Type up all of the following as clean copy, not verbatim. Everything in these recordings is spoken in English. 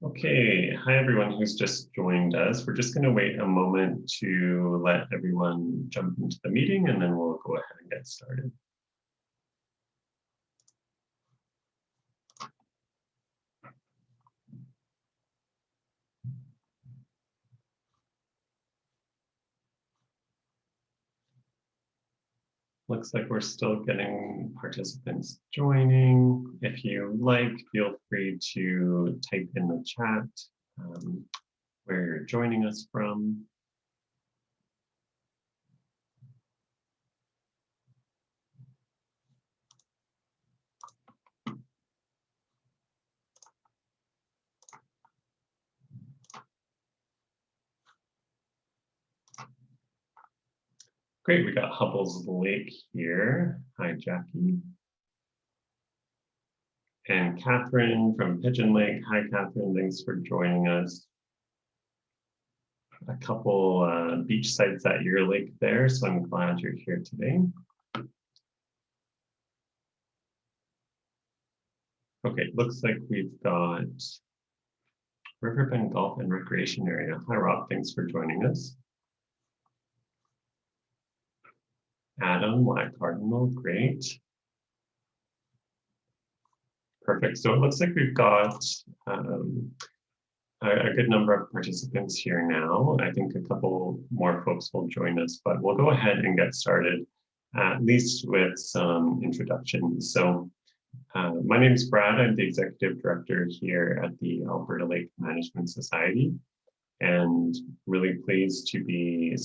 Okay, hi everyone who's just joined us. We're just going to wait a moment to let everyone jump into the meeting and then we'll go ahead and get started. Looks like we're still getting participants joining. If you like, feel free to type in the chat where you're joining us from. Great, we got Hubble's Lake here. Hi, Jackie. And Catherine from Pigeon Lake. Hi, Catherine, thanks for joining us. A couple beach sites at your lake there, so I'm glad you're here today. Okay, looks like we've got Riverbend Golf and Recreation Area. Hi, Rob, thanks for joining us. Adam, Black Cardinal, great. Perfect, so it looks like we've got a good number of participants here now. I think a couple more folks will join us, but we'll go ahead and get started, at least with some introductions. So my name is Brad. I'm the Executive Director here at the Alberta Lake Management Society, and really pleased to be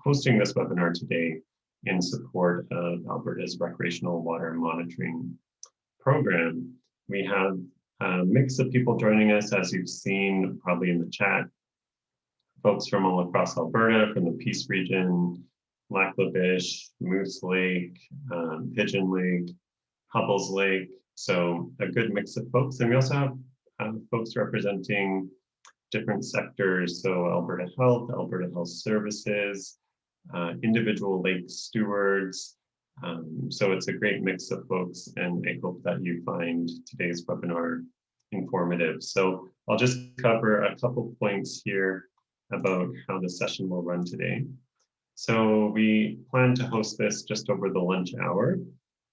hosting this webinar today in support of Alberta's Recreational Water Monitoring Program. We have a mix of people joining us, as you've seen probably in the chat. Folks from all across Alberta, from the Peace region, Lac La Biche, Moose Lake, Pigeon Lake, Hubble's Lake. So a good mix of folks. And we also have folks representing different sectors. So Alberta Health Services, individual lake stewards. So it's a great mix of folks, and I hope that you find today's webinar informative. So I'll just cover a couple points here about how the session will run today. So we plan to host this just over the lunch hour,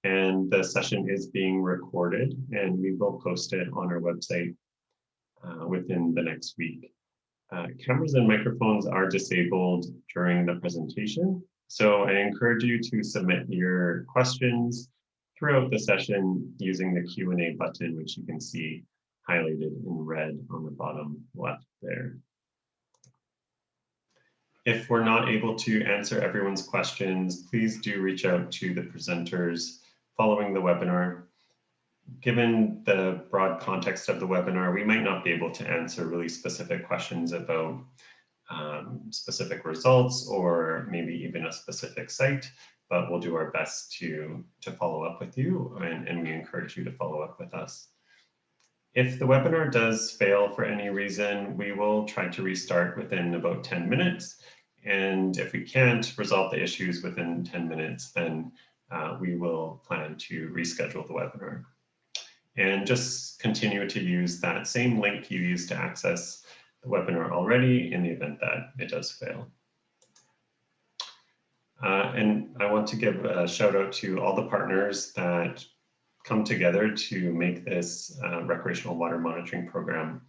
and the session is being recorded, and we will post it on our website within the next week. Cameras and microphones are disabled during the presentation, so I encourage you to submit your questions throughout the session using the Q&A button, which you can see highlighted in red on the bottom left there. If we're not able to answer everyone's questions, please do reach out to the presenters following the webinar. Given the broad context of the webinar, we might not be able to answer really specific questions about specific results or maybe even a specific site, but we'll do our best to follow up with you, and we encourage you to follow up with us. If the webinar does fail for any reason, we will try to restart within about 10 minutes. And if we can't resolve the issues within 10 minutes, then we will plan to reschedule the webinar. And just continue to use that same link you used to access the webinar already in the event that it does fail. And I want to give a shout out to all the partners that come together to make this recreational water monitoring program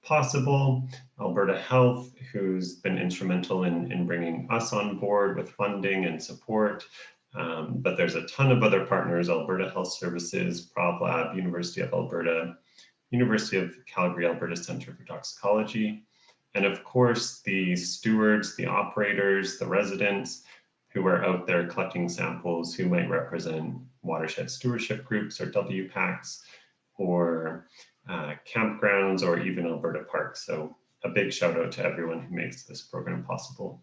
possible. Alberta Health, who's been instrumental in bringing us on board with funding and support. But there's a ton of other partners: Alberta Health Services, ProvLab, University of Alberta, University of Calgary, Alberta Centre for Toxicology, and of course the stewards, the operators, the residents who are out there collecting samples, who might represent watershed stewardship groups or WPACs or campgrounds or even Alberta parks. So a big shout out to everyone who makes this program possible.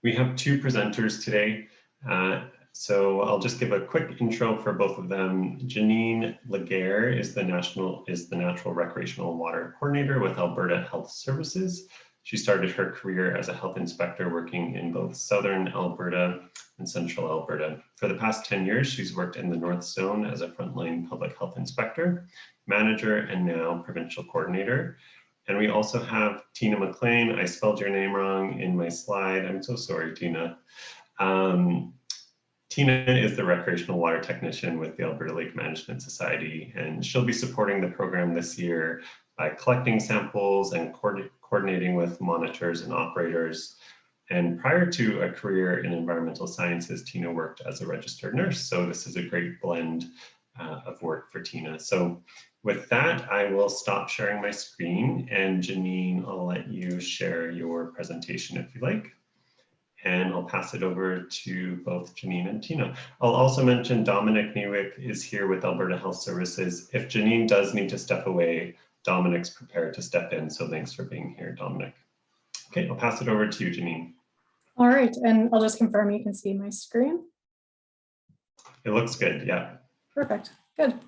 We have two presenters today, so I'll just give a quick intro for both of them. Janine Laguerre is the Natural Recreational Water Coordinator with Alberta Health Services. She started her career as a health inspector working in both southern Alberta and central Alberta. For the past 10 years, she's worked in the North Zone as a frontline public health inspector, manager, and now provincial coordinator. And we also have Tina McLean. I spelled your name wrong in my slide. I'm so sorry, Tina. Tina is the recreational water technician with the Alberta Lake Management Society, and she'll be supporting the program this year by collecting samples and coordinating with monitors and operators. And prior to a career in environmental sciences, Tina worked as a registered nurse. So this is a great blend of work for Tina. So with that, I will stop sharing my screen, and Janine, I'll let you share your presentation if you like. And I'll pass it over to both Janine and Tina. I'll also mention Dominic Newick is here with Alberta Health Services. If Janine does need to step away, Dominic's prepared to step in. So thanks for being here, Dominic. Okay, I'll pass it over to you, Janine. All right, and I'll just confirm you can see my screen. It looks good, yeah. Perfect, good.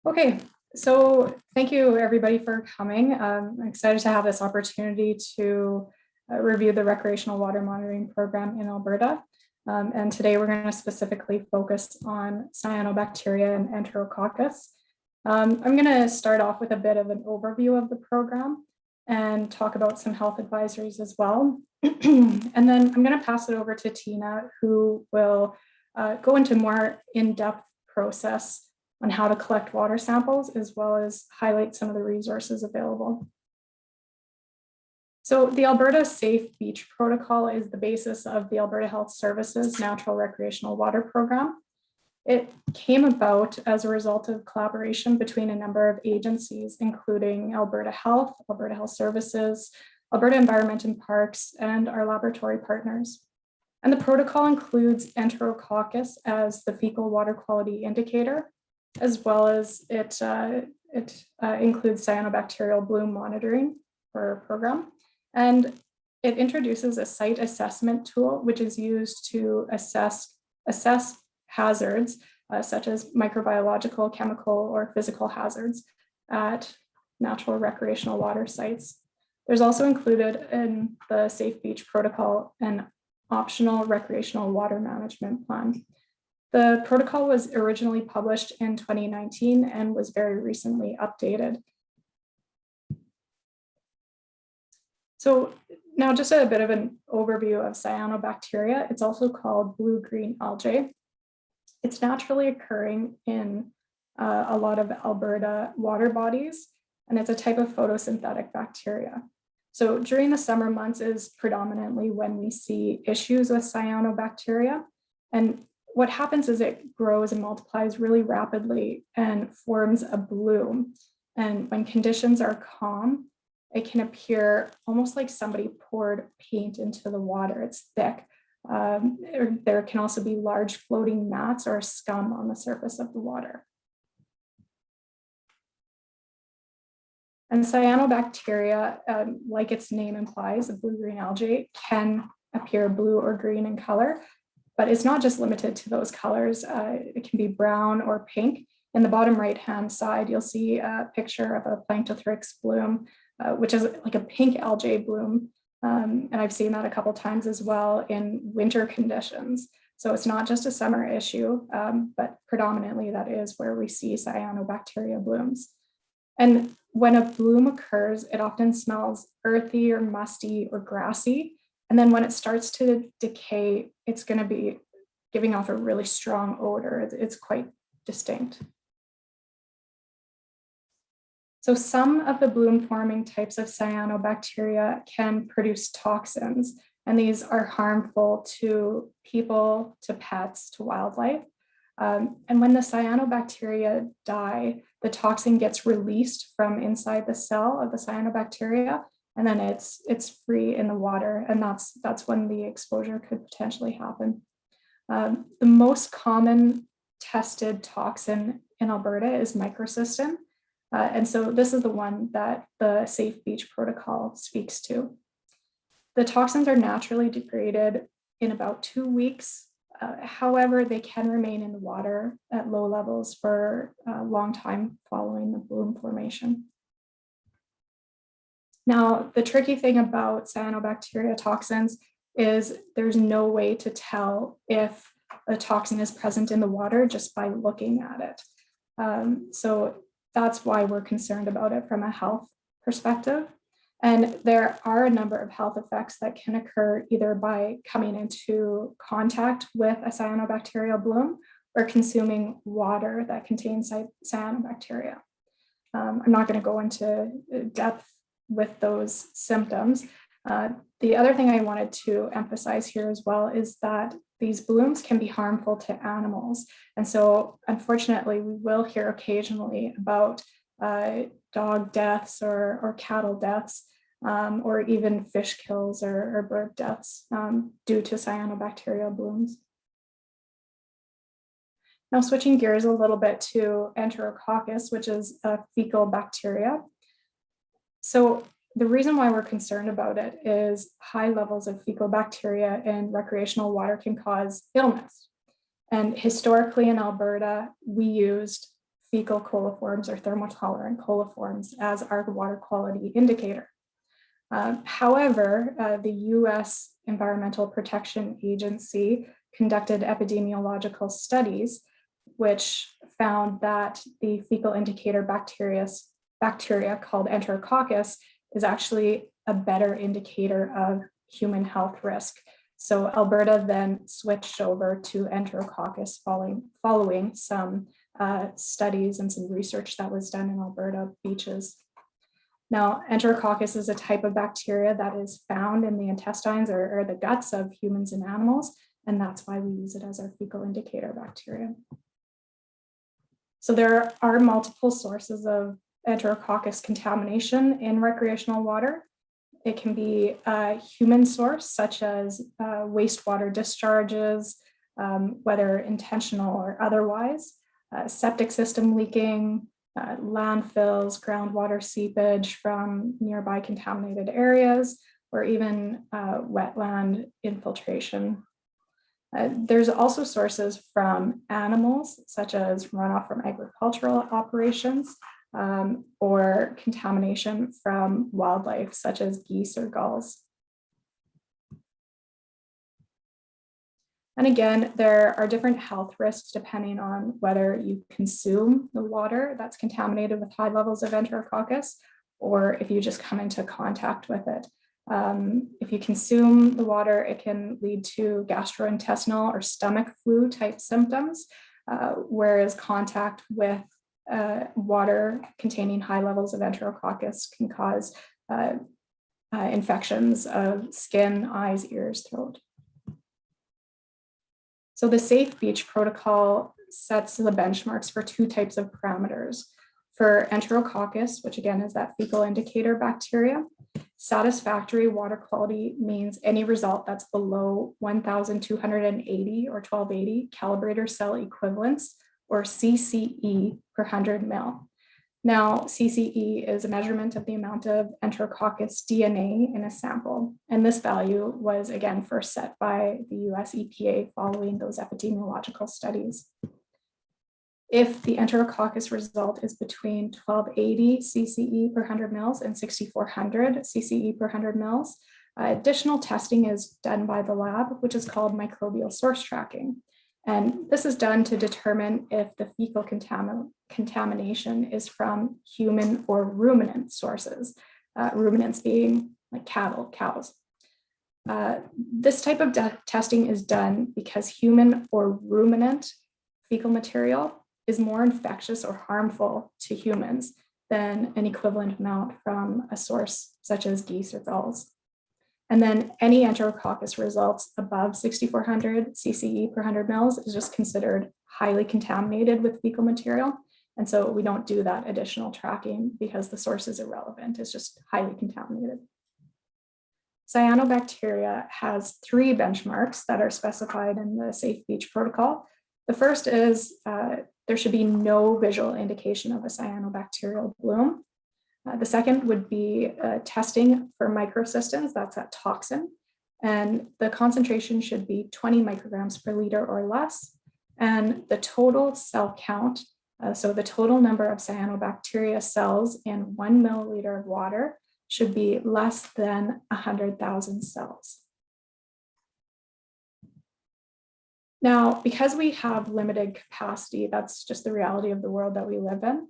Okay, so thank you everybody for coming. I'm excited to have this opportunity to review the recreational water monitoring program in Alberta. And today we're going to specifically focus on Cyanobacteria and Enterococcus. I'm going to start off with a bit of an overview of the program and talk about some health advisories as well. And then I'm going to pass it over to Tina, who will go into more in-depth process on how to collect water samples, as well as highlight some of the resources available. So the Alberta Safe Beach Protocol is the basis of the Alberta Health Services Natural Recreational Water Program. It came about as a result of collaboration between a number of agencies, including Alberta Health, Alberta Health Services, Alberta Environment and Parks, and our laboratory partners. And the protocol includes Enterococcus as the fecal water quality indicator, as well as it includes cyanobacterial bloom monitoring for our program. And it introduces a site assessment tool, which is used to assess hazards, such as microbiological, chemical, or physical hazards at natural recreational water sites. There's also included in the Safe Beach Protocol an optional recreational water management plan. The protocol was originally published in 2019 and was very recently updated. So now just a bit of an overview of cyanobacteria. It's also called blue-green algae. It's naturally occurring in a lot of Alberta water bodies, and it's a type of photosynthetic bacteria. So during the summer months is predominantly when we see issues with cyanobacteria. And what happens is it grows and multiplies really rapidly and forms a bloom. And when conditions are calm, it can appear almost like somebody poured paint into the water. It's thick. There can also be large floating mats or scum on the surface of the water. And cyanobacteria, like its name implies, a blue-green algae, can appear blue or green in color, but it's not just limited to those colors. It can be brown or pink. In the bottom right-hand side, you'll see a picture of a Planktothrix bloom, which is like a pink algae bloom. And I've seen that a couple times as well in winter conditions. So it's not just a summer issue, but predominantly that is where we see cyanobacteria blooms. And when a bloom occurs, it often smells earthy or musty or grassy. And then when it starts to decay, it's going to be giving off a really strong odor. It's quite distinct. So some of the bloom-forming types of cyanobacteria can produce toxins, and these are harmful to people, to pets, to wildlife. And when the cyanobacteria die, the toxin gets released from inside the cell of the cyanobacteria, and then it's free in the water, and that's when the exposure could potentially happen. The most common tested toxin in Alberta is microcystin. And so this is the one that the Safe Beach Protocol speaks to. The toxins are naturally degraded in about 2 weeks. However, they can remain in the water at low levels for a long time following the bloom formation. Now, the tricky thing about cyanobacteria toxins is there's no way to tell if a toxin is present in the water just by looking at it. So that's why we're concerned about it from a health perspective. And there are a number of health effects that can occur either by coming into contact with a cyanobacterial bloom or consuming water that contains cyanobacteria. I'm not going to go into depth with those symptoms. The other thing I wanted to emphasize here as well is that these blooms can be harmful to animals. And so unfortunately, we will hear occasionally about dog deaths or cattle deaths, or even fish kills or bird deaths due to cyanobacterial blooms. Now, switching gears a little bit to Enterococcus, which is a fecal bacteria. So the reason why we're concerned about it is high levels of fecal bacteria in recreational water can cause illness. And historically in Alberta, we used fecal coliforms or thermotolerant coliforms as our water quality indicator. However, the US Environmental Protection Agency conducted epidemiological studies which found that the fecal indicator bacteria called Enterococcus is actually a better indicator of human health risk. So Alberta then switched over to Enterococcus following some studies and some research that was done in Alberta beaches. Now, Enterococcus is a type of bacteria that is found in the intestines or the guts of humans and animals, and that's why we use it as our fecal indicator bacteria. So there are multiple sources of Enterococcus contamination in recreational water. It can be a human source, such as wastewater discharges, whether intentional or otherwise, septic system leaking, landfills, groundwater seepage from nearby contaminated areas, or even wetland infiltration. There's also sources from animals, such as runoff from agricultural operations, or contamination from wildlife, such as geese or gulls. And again, there are different health risks depending on whether you consume the water that's contaminated with high levels of Enterococcus, or if you just come into contact with it. If you consume the water, it can lead to gastrointestinal or stomach flu type symptoms, whereas contact with water containing high levels of Enterococcus can cause infections of skin, eyes, ears, throat. So the Safe Beach Protocol sets the benchmarks for two types of parameters. For Enterococcus, which again is that fecal indicator bacteria, satisfactory water quality means any result that's below 1,280 or 1280 calibrator cell equivalents, or CCE per 100 ml. Now, CCE is a measurement of the amount of Enterococcus DNA in a sample. And this value was again first set by the US EPA following those epidemiological studies. If the Enterococcus result is between 1280 CCE per 100 mils and 6400 CCE per 100 mils, additional testing is done by the lab, which is called microbial source tracking. And this is done to determine if the fecal contamination is from human or ruminant sources, ruminants being like cattle, cows. This type of testing is done because human or ruminant fecal material is more infectious or harmful to humans than an equivalent amount from a source such as geese or gulls. And then any Enterococcus results above 6,400 CCE per 100 mils is just considered highly contaminated with fecal material. And so we don't do that additional tracking because the source is irrelevant. It's just highly contaminated. Cyanobacteria has three benchmarks that are specified in the Safe Beach Protocol. The first is there should be no visual indication of a cyanobacterial bloom. The second would be testing for microcystins, that's a toxin, and the concentration should be 20 micrograms per liter or less. And the total cell count, so the total number of cyanobacteria cells in 1 milliliter of water, should be less than 100,000 cells. Now, because we have limited capacity, that's just the reality of the world that we live in,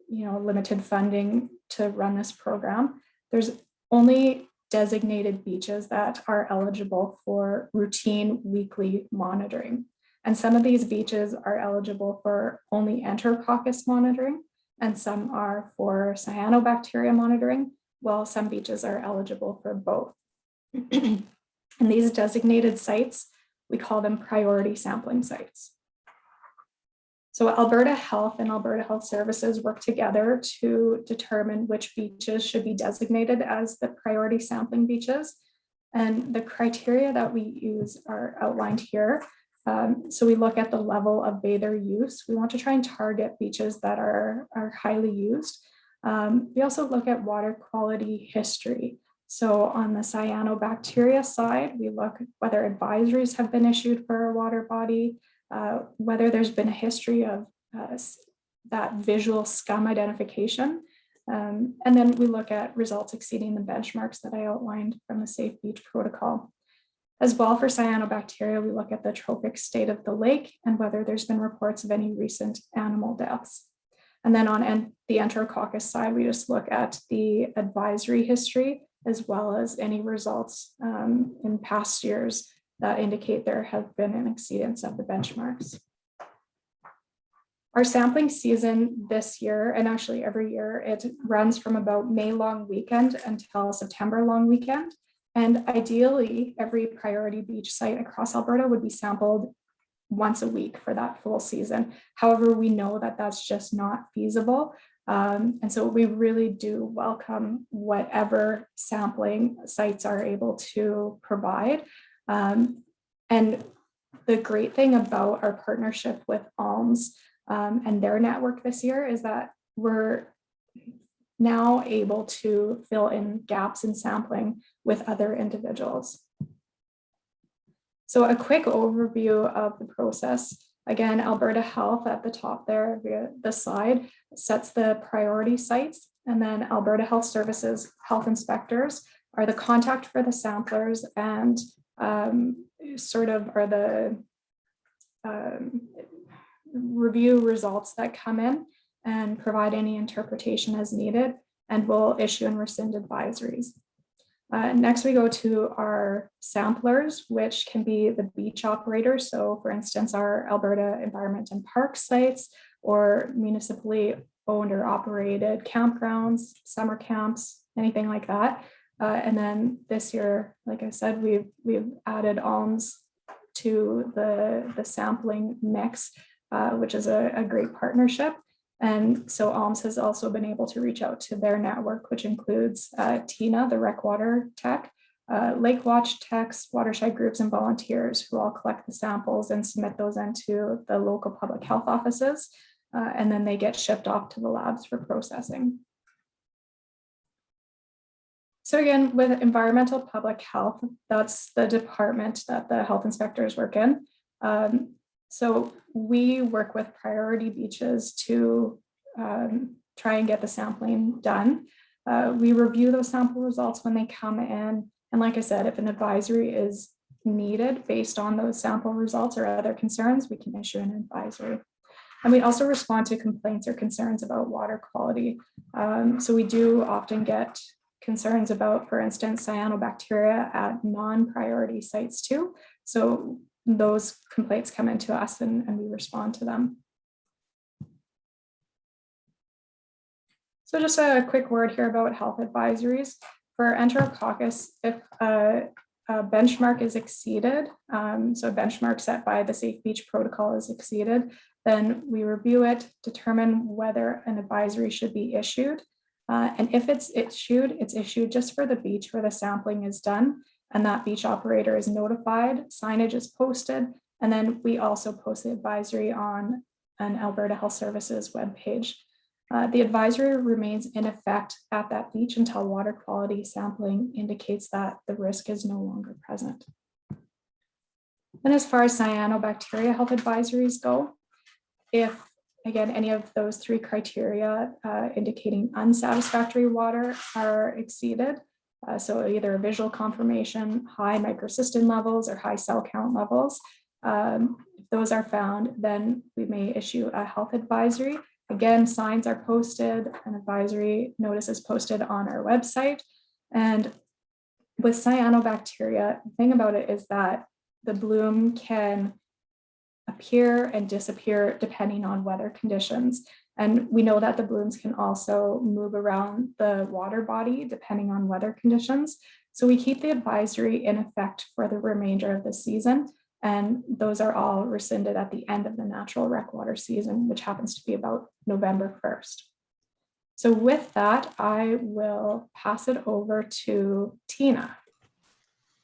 limited funding to run this program, there's only designated beaches that are eligible for routine weekly monitoring. And some of these beaches are eligible for only Enterococcus monitoring, and some are for Cyanobacteria monitoring, while some beaches are eligible for both. And these designated sites, we call them priority sampling sites. So Alberta Health and Alberta Health Services work together to determine which beaches should be designated as the priority sampling beaches. And the criteria that we use are outlined here. So we look at the level of bather use. We want to try and target beaches that are highly used. We also look at water quality history. So on the cyanobacteria side, we look whether advisories have been issued for a water body, whether there's been a history of that visual scum identification. And then we look at results exceeding the benchmarks that I outlined from the Safe Beach Protocol. As well, for cyanobacteria, we look at the trophic state of the lake and whether there's been reports of any recent animal deaths. And then on the Enterococcus side, we just look at the advisory history, as well as any results in past years that indicate there have been an exceedance of the benchmarks. Our sampling season this year, and actually every year, it runs from about May long weekend until September long weekend. And ideally, every priority beach site across Alberta would be sampled once a week for that full season. However, we know that that's just not feasible. And so we really do welcome whatever sampling sites are able to provide. And the great thing about our partnership with ALMS and their network this year is that we're now able to fill in gaps in sampling with other individuals. So a quick overview of the process. Again, Alberta Health at the top there, via the slide, sets the priority sites, and then Alberta Health Services health inspectors are the contact for the samplers and sort of are the review results that come in and provide any interpretation as needed, and will issue and rescind advisories. Next, we go to our samplers, which can be the beach operators. So for instance, our Alberta Environment and Park sites, or municipally owned or operated campgrounds, summer camps, anything like that. And then this year, like I said, we've added ALMS to the sampling mix, which is a great partnership. And so ALMS has also been able to reach out to their network, which includes TINA, the Rec Water Tech, Lake Watch techs, watershed groups, and volunteers who all collect the samples and submit those into the local public health offices. And then they get shipped off to the labs for processing. So again, with environmental public health, that's the department that the health inspectors work in. So we work with priority beaches to try and get the sampling done. We review those sample results when they come in. And like I said, if an advisory is needed based on those sample results or other concerns, we can issue an advisory. And we also respond to complaints or concerns about water quality. So we do often get concerns about, for instance, cyanobacteria at non-priority sites too. So those complaints come into us and we respond to them. So just a quick word here about health advisories. For Enterococcus, if a benchmark is exceeded, so a benchmark set by the Safe Beach Protocol is exceeded, then we review it, determine whether an advisory should be issued. And if it's issued just for the beach where the sampling is done, and that beach operator is notified, signage is posted, and then we also post the advisory on an Alberta Health Services webpage. The advisory remains in effect at that beach until water quality sampling indicates that the risk is no longer present. And as far as cyanobacteria health advisories go, if again, any of those three criteria indicating unsatisfactory water are exceeded. So either a visual confirmation, high microcystin levels, or high cell count levels. If those are found, then we may issue a health advisory. Again, signs are posted, an advisory notice is posted on our website. And with cyanobacteria, the thing about it is that the bloom can appear and disappear depending on weather conditions. And we know that the blooms can also move around the water body depending on weather conditions. So we keep the advisory in effect for the remainder of the season. And those are all rescinded at the end of the natural rec water season, which happens to be about November 1st. So with that, I will pass it over to Tina.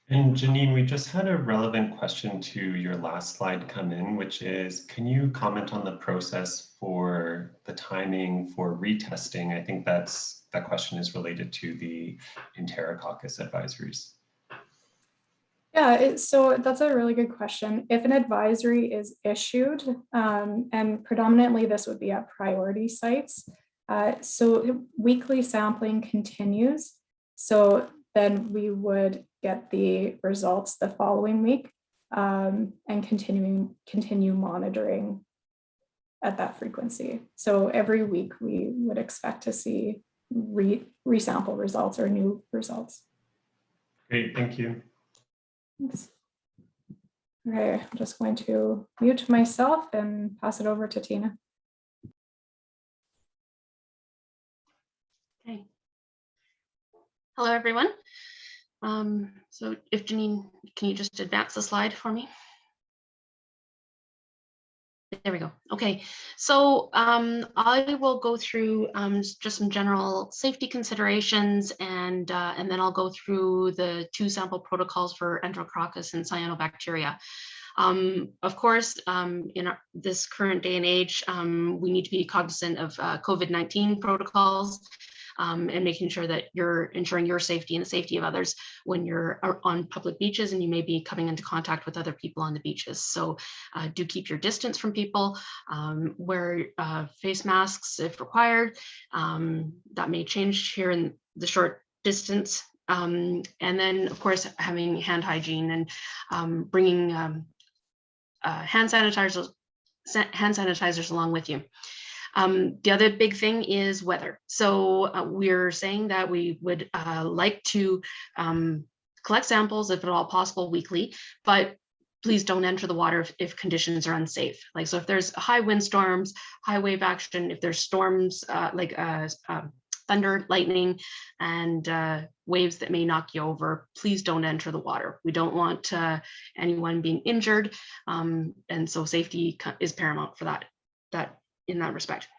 And Janine, we just had a relevant question to your last slide come in, which is, can you comment on the process for the timing for retesting? I think that question is related to the Enterococcus advisories. Yeah, so that's a really good question. If an advisory is issued, and predominantly this would be at priority sites, so weekly sampling continues. So then we would get the results the following week, and continue monitoring at that frequency. So every week we would expect to see resample results or new results. Great, thank you. Thanks. Okay, I'm just going to mute myself and pass it over to Tina. Okay. Hello, everyone. So if Janine, can you just advance the slide for me? There we go. Okay, so I will go through just some general safety considerations, and then I'll go through the 2 sample protocols for Enterococcus and Cyanobacteria. Of course, in this current day and age, we need to be cognizant of COVID-19 protocols. And making sure that you're ensuring your safety and the safety of others when you're on public beaches and you may be coming into contact with other people on the beaches. So do keep your distance from people, wear face masks if required. That may change here in the short distance. And then, of course, having hand hygiene and bringing hand sanitizers along with you. The other big thing is weather. So we're saying that we would like to collect samples, if at all possible, weekly, but please don't enter the water if conditions are unsafe. Like, so if there's high windstorms, high wave action, if there's storms like thunder, lightning, and waves that may knock you over, please don't enter the water. We don't want anyone being injured. And so safety is paramount for that in that respect.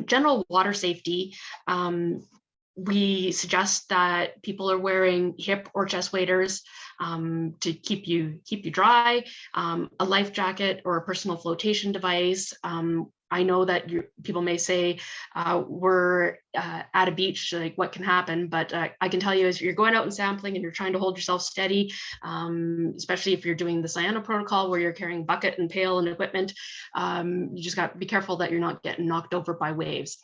General water safety, we suggest that people are wearing hip or chest waders to keep you dry, a life jacket or a personal flotation device. I know that people may say we're at a beach, like what can happen, but I can tell you, as you're going out and sampling and you're trying to hold yourself steady, especially if you're doing the cyano protocol where you're carrying bucket and pail and equipment, you just got to be careful that you're not getting knocked over by waves.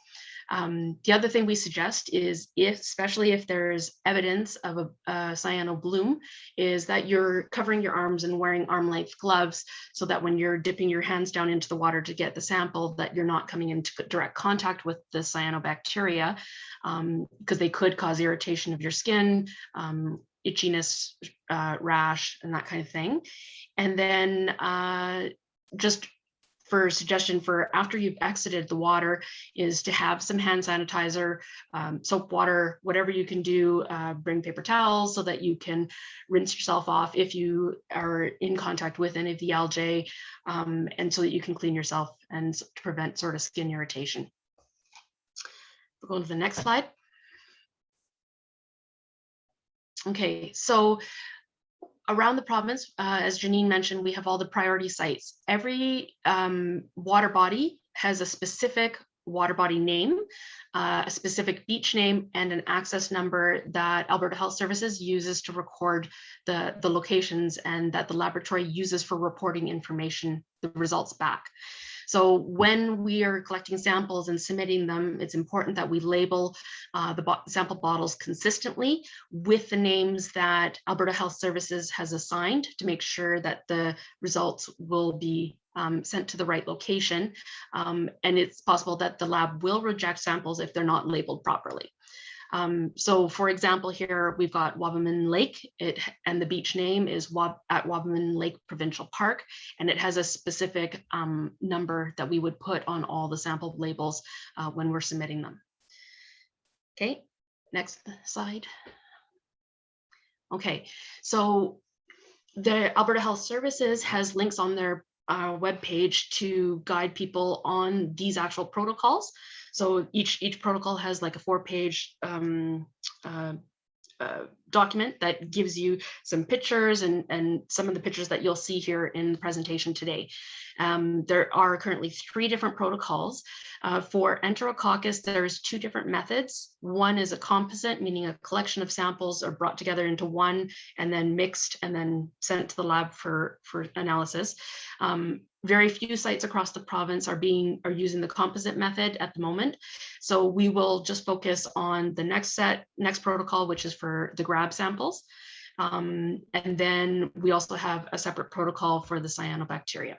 The other thing we suggest is, especially if there's evidence of a cyano bloom, is that you're covering your arms and wearing arm-length gloves so that when you're dipping your hands down into the water to get the sample, that you're not coming into direct contact with the cyanobacteria, because they could cause irritation of your skin, itchiness, rash, and that kind of thing. And then just for suggestion for after you've exited the water is to have some hand sanitizer, soap water, whatever you can do, bring paper towels so that you can rinse yourself off if you are in contact with any of the algae, and so that you can clean yourself and to prevent sort of skin irritation. We'll go on to the next slide. Okay, so around the province, as Janine mentioned, we have all the priority sites. Every water body has a specific water body name, a specific beach name, and an access number that Alberta Health Services uses to record the locations and that the laboratory uses for reporting information, the results back. So when we are collecting samples and submitting them, it's important that we label the sample bottles consistently with the names that Alberta Health Services has assigned to make sure that the results will be sent to the right location. And it's possible that the lab will reject samples if they're not labeled properly. So for example, here we've got Wabamun Lake, and the beach name is at Wabamun Lake Provincial Park, and it has a specific number that we would put on all the sample labels when we're submitting them. Okay, next slide. Okay, so the Alberta Health Services has links on their webpage to guide people on these actual protocols. So each protocol has like a 4-page document that gives you some pictures and some of the pictures that you'll see here in the presentation today. There are currently 3 different protocols. For Enterococcus, there's 2 different methods. One is a composite, meaning a collection of samples are brought together into one and then mixed and then sent to the lab for analysis. Very few sites across the province are using the composite method at the moment. So we will just focus on the next protocol, which is for the grab samples. And then we also have a separate protocol for the cyanobacteria.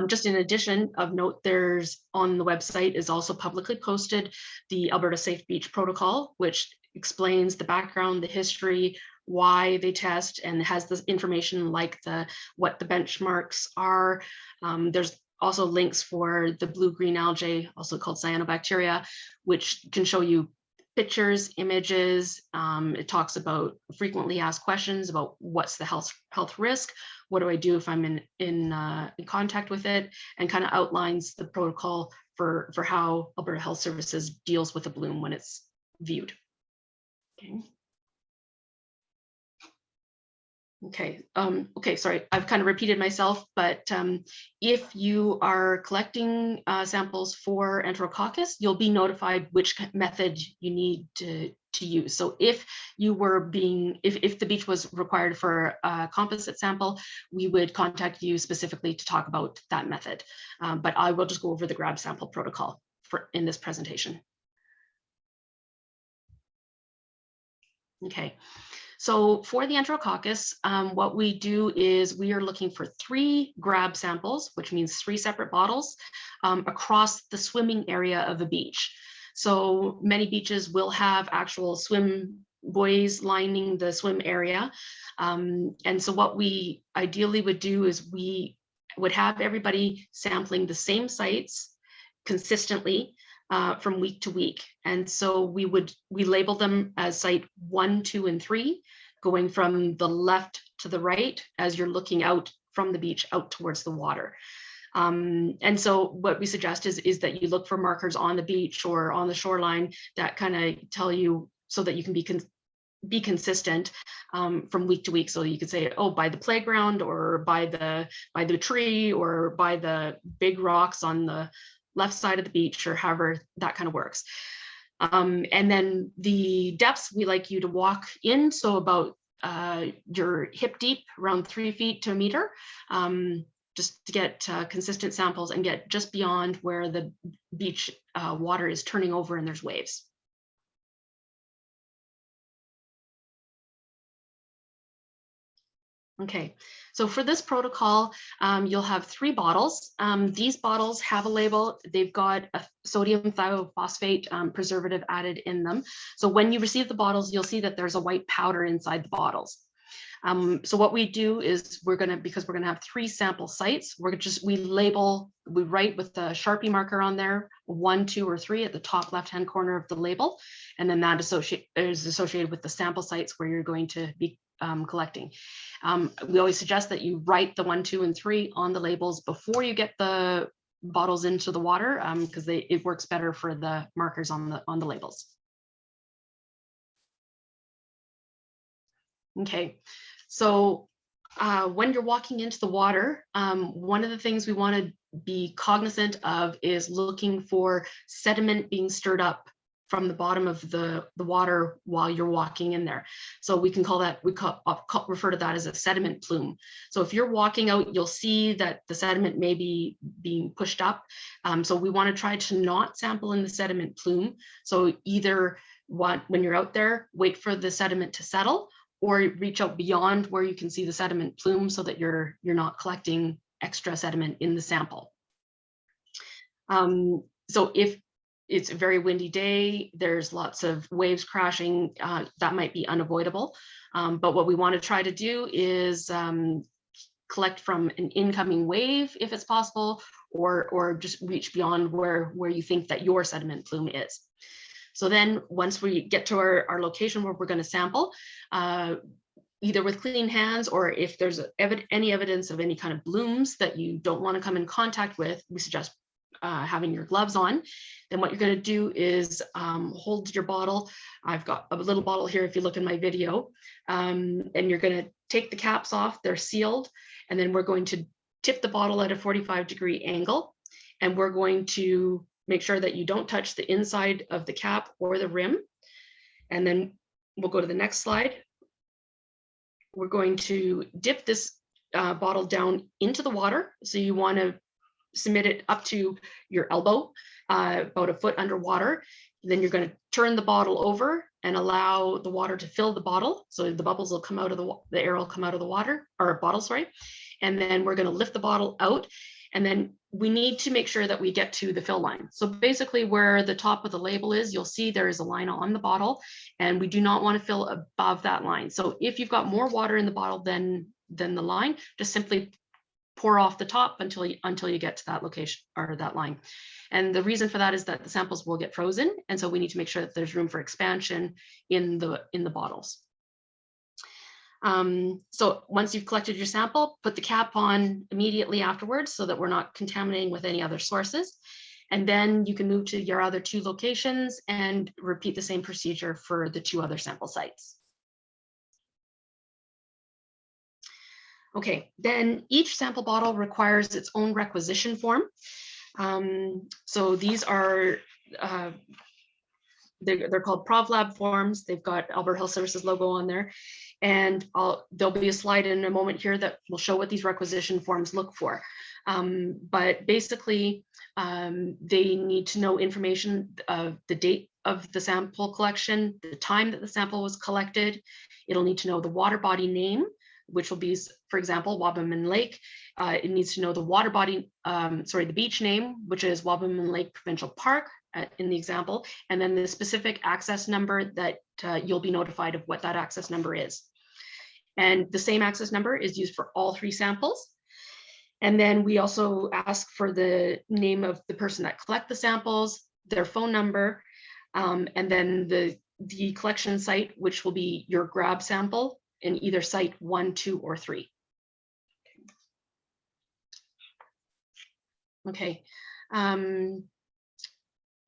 Just in addition of note, there's on the website is also publicly posted the Alberta Safe Beach Protocol, which explains the background, the history, why they test, and has this information like what the benchmarks are. There's also links for the blue-green algae, also called cyanobacteria, which can show you pictures, images. It talks about frequently asked questions about what's the health risk, what do I do if I'm in contact with it, and kind of outlines the protocol for how Alberta Health Services deals with a bloom when it's viewed. Okay. Okay, sorry, I've kind of repeated myself, but if you are collecting samples for Enterococcus, you'll be notified which method you need to use. So if you were if the beach was required for a composite sample, we would contact you specifically to talk about that method. But I will just go over the grab sample protocol in this presentation. Okay. So for the Enterococcus, what we do is we are looking for 3 grab samples, which means 3 separate bottles across the swimming area of a beach. So many beaches will have actual swim buoys lining the swim area. And so what we ideally would do is we would have everybody sampling the same sites consistently from week to week. And so we label them as site 1, 2, and 3, going from the left to the right as you're looking out from the beach out towards the water. And so what we suggest is that you look for markers on the beach or on the shoreline that kind of tell you so that you can be consistent from week to week. So you could say, oh, by the playground or by the tree or by the big rocks on the left side of the beach, or however that kind of works. And then the depths we like you to walk in, so about your hip deep, around 3 feet to 1 meter, just to get consistent samples and get just beyond where the beach water is turning over and there's waves. Okay, so for this protocol, you'll have 3 bottles. These bottles have a label. They've got a sodium thiophosphate preservative added in them. So when you receive the bottles, you'll see that there's a white powder inside the bottles. So what we do is because we're gonna have 3 sample sites, we write with the Sharpie marker on there, 1, 2, or 3 at the top left-hand corner of the label. And then that is associated with the sample sites where you're going to be collecting. We always suggest that you write the 1, 2, and 3 on the labels before you get the bottles into the water, because it works better for the markers on the labels. Okay, so when you're walking into the water, one of the things we want to be cognizant of is looking for sediment being stirred up from the bottom of the water while you're walking in there. So we can call that, refer to that as a sediment plume. So if you're walking out, you'll see that the sediment may be being pushed up. So we want to try to not sample in the sediment plume. So either when you're out there, wait for the sediment to settle, or reach out beyond where you can see the sediment plume so that you're not collecting extra sediment in the sample. So if it's a very windy day, there's lots of waves crashing, that might be unavoidable. But what we want to try to do is collect from an incoming wave if it's possible, or just reach beyond where you think that your sediment plume is. So then once we get to our location where we're going to sample, either with clean hands, or if there's any evidence of any kind of blooms that you don't want to come in contact with, we suggest having your gloves on. Then what you're going to do is hold your bottle. I've got a little bottle here if you look in my video, and you're going to take the caps off, they're sealed, and then we're going to tip the bottle at a 45-degree angle, and we're going to make sure that you don't touch the inside of the cap or the rim. And then we'll go to the next slide. We're going to dip this bottle down into the water. So you want to submit it up to your elbow, about a foot underwater. Then you're going to turn the bottle over and allow the water to fill the bottle. So the bubbles will come out of the air will come out of the water, or bottle, sorry. And then we're going to lift the bottle out. And then we need to make sure that we get to the fill line. So basically where the top of the label is, you'll see there is a line on the bottle, and we do not want to fill above that line. So if you've got more water in the bottle than the line, just simply pour off the top until you get to that location or that line. And the reason for that is that the samples will get frozen. And so we need to make sure that there's room for expansion in the bottles. So once you've collected your sample, put the cap on immediately afterwards so that we're not contaminating with any other sources. And then you can move to your other 2 locations and repeat the same procedure for the 2 other sample sites. Okay, then each sample bottle requires its own requisition form. So these are, they're called ProvLab forms. They've got Alberta Health Services logo on there. And there'll be a slide in a moment here that will show what these requisition forms look for. But basically, they need to know information of the date of the sample collection, the time that the sample was collected. It'll need to know the water body name, which will be, for example, Wabamun Lake. It needs to know the water body, the beach name, which is Wabamun Lake Provincial Park in the example, and then the specific access number that you'll be notified of what that access number is. And the same access number is used for all 3 samples. And then we also ask for the name of the person that collect the samples, their phone number, and then the collection site, which will be your grab sample in either site 1, 2, or 3. Okay.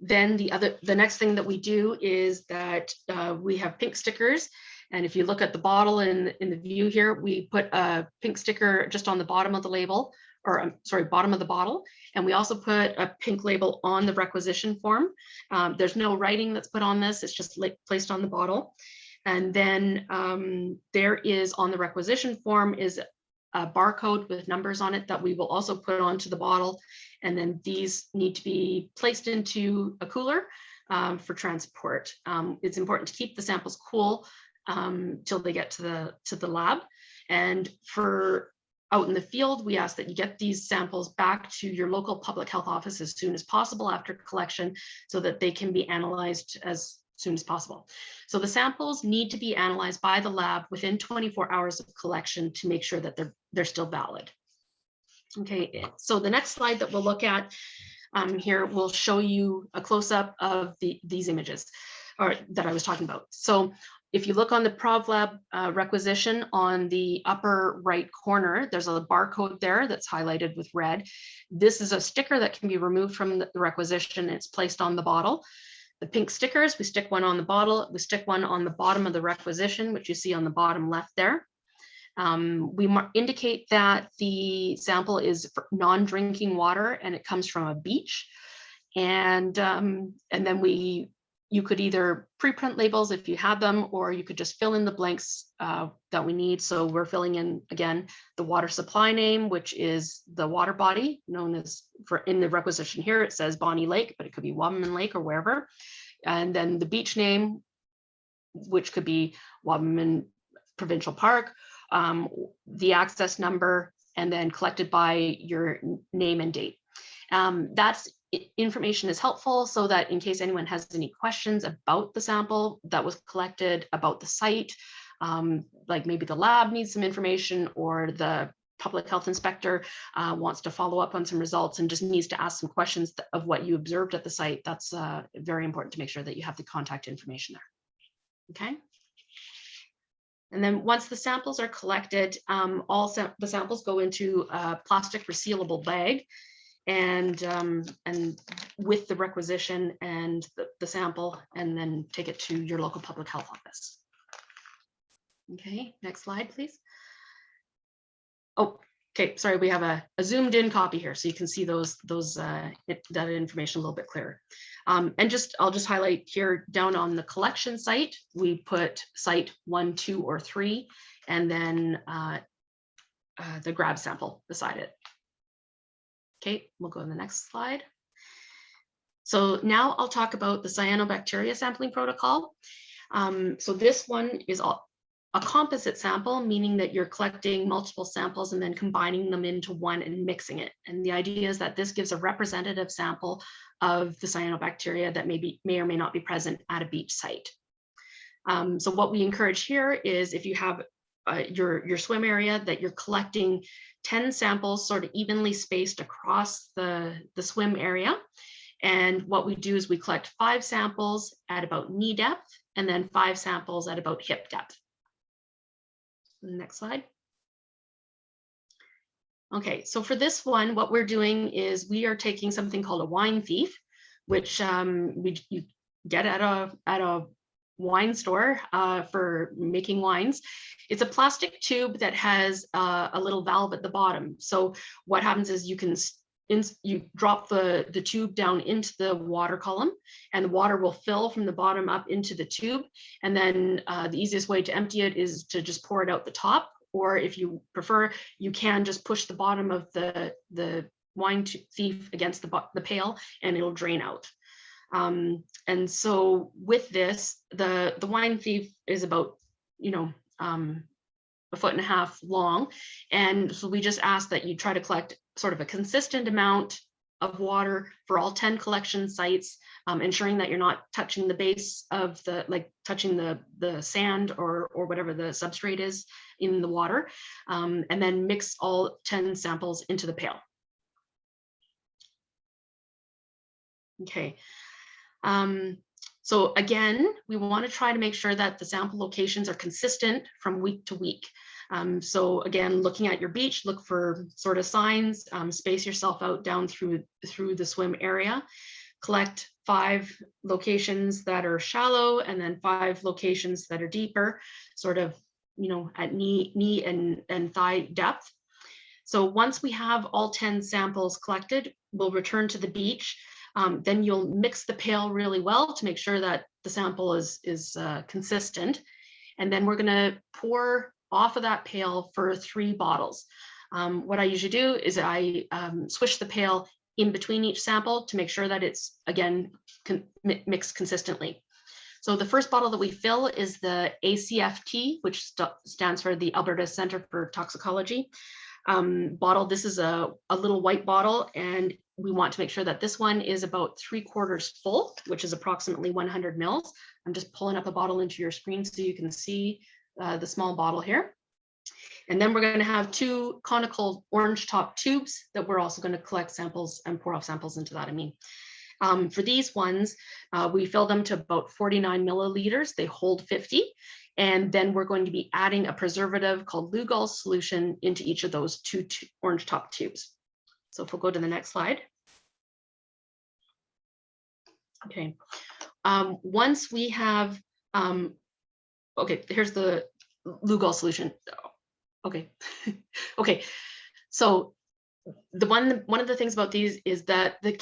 Then the next thing that we do is that we have pink stickers. And if you look at the bottle in the view here, we put a pink sticker just on the bottom of the label, or bottom of the bottle. And we also put a pink label on the requisition form. There's no writing that's put on this, it's just placed on the bottle. And then there is on the requisition form is a barcode with numbers on it that we will also put onto the bottle. And then these need to be placed into a cooler for transport. It's important to keep the samples cool till they get to the lab. And for out in the field, we ask that you get these samples back to your local public health office as soon as possible after collection so that they can be analyzed as soon as possible. So the samples need to be analyzed by the lab within 24 hours of collection to make sure that they're still valid. Okay, so the next slide that we'll look at here will show you a close-up of these images that I was talking about. So if you look on the ProvLab requisition on the upper right corner, there's a barcode there that's highlighted with red. This is a sticker that can be removed from the requisition. It's placed on the bottle. The pink stickers, we stick one on the bottle, we stick one on the bottom of the requisition, which you see on the bottom left there. We indicate that the sample is non-drinking water and it comes from a beach. And then we you could either pre-print labels if you have them, or you could just fill in the blanks that we need. So we're filling in, again, the water supply name, which is the water body known as, in the requisition here, it says Bonnie Lake, but it could be Wabamun Lake or wherever. And then the beach name, which could be Wabamun Provincial Park, the access number, and then collected by your name and date. That's information is helpful so that in case anyone has any questions about the sample that was collected, about the site, like maybe the lab needs some information, or the public health inspector wants to follow up on some results and just needs to ask some questions of what you observed at the site, that's very important to make sure that you have the contact information there. Okay. And then once the samples are collected, the samples go into a plastic resealable bag, and with the requisition and the sample, and then take it to your local public health office. Okay, next slide, please. Oh, okay, sorry, we have a zoomed in copy here, so you can see that information a little bit clearer. And I'll just highlight here down on the collection site, we put site 1, 2, or 3, and then the grab sample beside it. Okay, we'll go to the next slide. So now I'll talk about the cyanobacteria sampling protocol. So this one is a composite sample, meaning that you're collecting multiple samples and then combining them into one and mixing it. And the idea is that this gives a representative sample of the cyanobacteria that may or may not be present at a beach site. So what we encourage here is, if you have your swim area, that you're collecting 10 samples sort of evenly spaced across the swim area. And what we do is we collect 5 samples at about knee depth, and then 5 samples at about hip depth. Next slide. Okay, so for this one, what we're doing is we are taking something called a wine thief, which you get at a wine store for making wines. It's a plastic tube that has a little valve at the bottom. So what happens is you drop the tube down into the water column, and the water will fill from the bottom up into the tube. And then the easiest way to empty it is to just pour it out the top, or if you prefer, you can just push the bottom of the wine thief against the pail, and it'll drain out. And so with this, the wine thief is about, 1.5 feet long. And so we just ask that you try to collect sort of a consistent amount of water for all 10 collection sites, ensuring that you're not touching the base of touching the sand or whatever the substrate is in the water, and then mix all 10 samples into the pail. Okay. So again, we want to try to make sure that the sample locations are consistent from week to week. So again, looking at your beach, look for sort of signs, space yourself out down through the swim area, collect 5 locations that are shallow, and then 5 locations that are deeper, sort of, at knee and thigh depth. So once we have all 10 samples collected, we'll return to the beach. Then you'll mix the pail really well to make sure that the sample is consistent. And then we're going to pour off of that pail for 3 bottles. What I usually do is I swish the pail in between each sample to make sure that it's, again, mixed consistently. So the first bottle that we fill is the ACFT, which stands for the Alberta Centre for Toxicology bottle. This is a little white bottle, and we want to make sure that this one is about 3/4 full, which is approximately 100 mils. I'm just pulling up a bottle into your screen so you can see the small bottle here. And then we're going to have 2 conical orange top tubes that we're also going to collect samples and pour off samples into that amine. For these ones, we fill them to about 49 milliliters. They hold 50. And then we're going to be adding a preservative called Lugol solution into each of those 2 orange top tubes. So if we'll go to the next slide. Okay. Once we have, okay, here's the Lugol solution. Okay. Okay. So one of the things about these is that the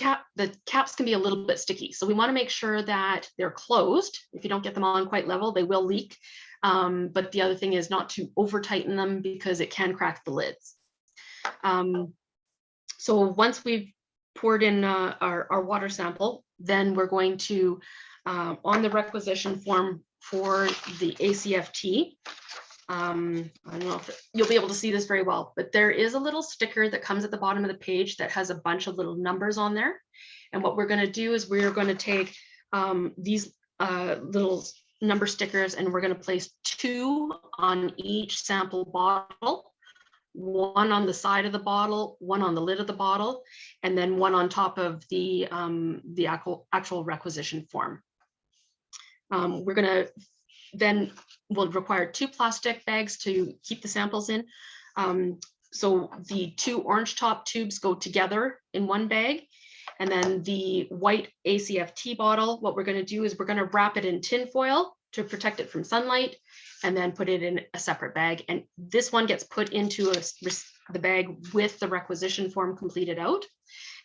caps can be a little bit sticky. So we want to make sure that they're closed. If you don't get them on quite level, they will leak. But the other thing is not to over tighten them because it can crack the lids. So once we've poured in our water sample, then we're going to, on the requisition form for the ACFT, I don't know if you'll be able to see this very well, but there is a little sticker that comes at the bottom of the page that has a bunch of little numbers on there. And what we're going to do is we're going to take these little number stickers and we're going to place 2 on each sample bottle, 1 on the side of the bottle, 1 on the lid of the bottle, and then 1 on top of the actual requisition form. We're going to then we'll require 2 plastic bags to keep the samples in. So the 2 orange top tubes go together in 1 bag. And then the white ACFT bottle, what we're going to do is we're going to wrap it in tin foil to protect it from sunlight and then put it in a separate bag. And this one gets put into the bag with the requisition form completed out.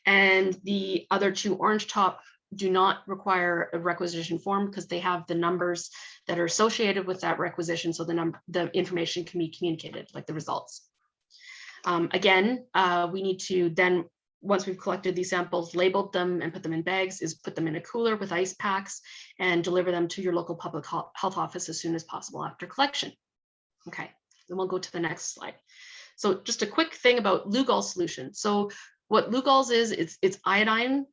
And the other 2 orange top do not require a requisition form because they have the numbers that are associated with that requisition. So the information can be communicated, like the results. Again, we need to then, once we've collected these samples, labeled them and put them in bags, is put them in a cooler with ice packs and deliver them to your local public health office as soon as possible after collection. Okay, then we'll go to the next slide. So just a quick thing about Lugol solution. So what Lugols is, it's iodine.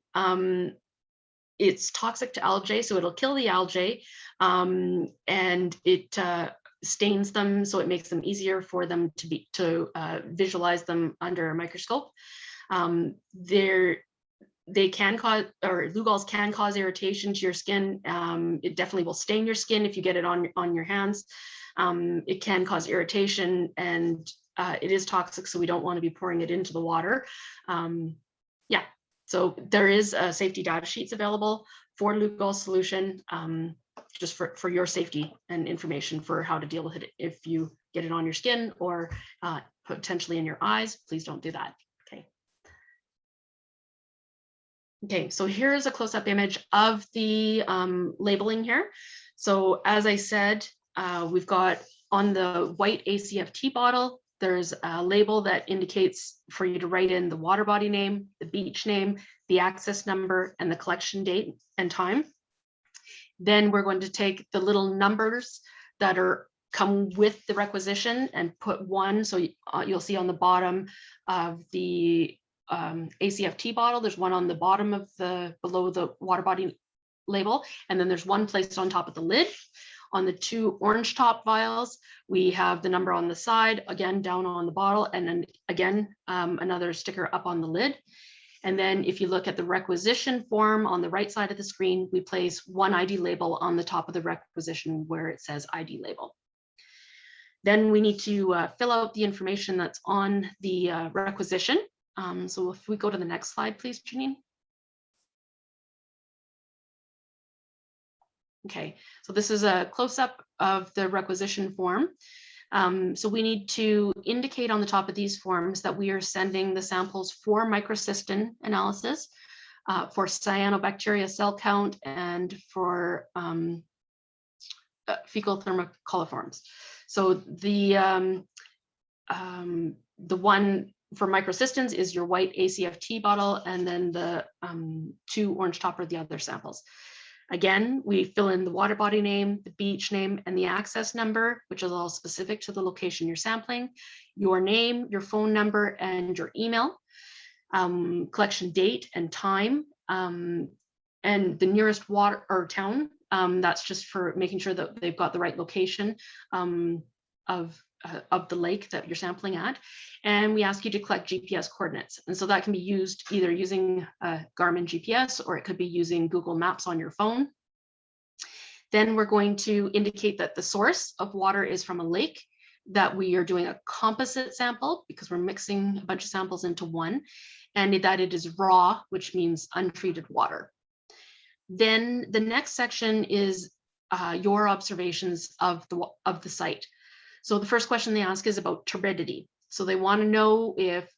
It's toxic to algae, so it'll kill the algae, and it stains them, so it makes them easier for them to visualize them under a microscope. They can cause, or Lugols can cause irritation to your skin. It definitely will stain your skin if you get it on your hands. It can cause irritation, and it is toxic, so we don't want to be pouring it into the water. Yeah. So there is safety data sheets available for Lugol solution, just for your safety and information for how to deal with it if you get it on your skin or potentially in your eyes. Please don't do that. Okay. Okay, so here's a close-up image of the labeling here. So as I said, we've got on the white ACFT bottle, there's a label that indicates for you to write in the water body name, the beach name, the access number, and the collection date and time. Then we're going to take the little numbers that come with the requisition and put 1. So you'll see on the bottom of the ACFT bottle, there's 1 on the bottom of below the water body label, and then there's 1 placed on top of the lid. On the 2 orange top vials, we have the number on the side, again, down on the bottle, and then again, another sticker up on the lid. And then if you look at the requisition form on the right side of the screen, we place 1 ID label on the top of the requisition where it says ID label. Then we need to fill out the information that's on the requisition. So if we go to the next slide, please, Janine. Okay, so this is a close-up of the requisition form. So we need to indicate on the top of these forms that we are sending the samples for microcystin analysis, for cyanobacteria cell count, and for fecal thermocoliforms. So the one for microcystins is your white ACFT bottle, and then the 2 orange top are the other samples. Again, we fill in the water body name, the beach name, and the access number, which is all specific to the location you're sampling, your name, your phone number, and your email, collection date and time, and the nearest water or town. That's just for making sure that they've got the right location of the lake that you're sampling at. And we ask you to collect GPS coordinates. And so that can be used either using Garmin GPS, or it could be using Google Maps on your phone. Then we're going to indicate that the source of water is from a lake, that we are doing a composite sample because we're mixing a bunch of samples into one, and that it is raw, which means untreated water. Then the next section is your observations of the site. So the first question they ask is about turbidity. So they want to know if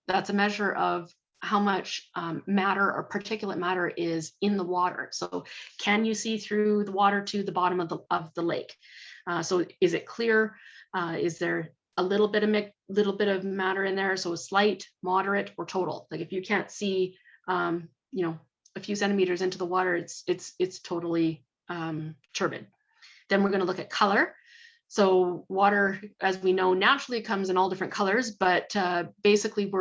that's a measure of how much matter or particulate matter is in the water. So can you see through the water to the bottom of the lake? So is it clear? Is there a little bit of matter in there? So slight, moderate, or total? Like if you can't see, you know, a few centimeters into the water, it's totally turbid. Then we're going to look at color. So water, as we know, naturally comes in all different colors, but basically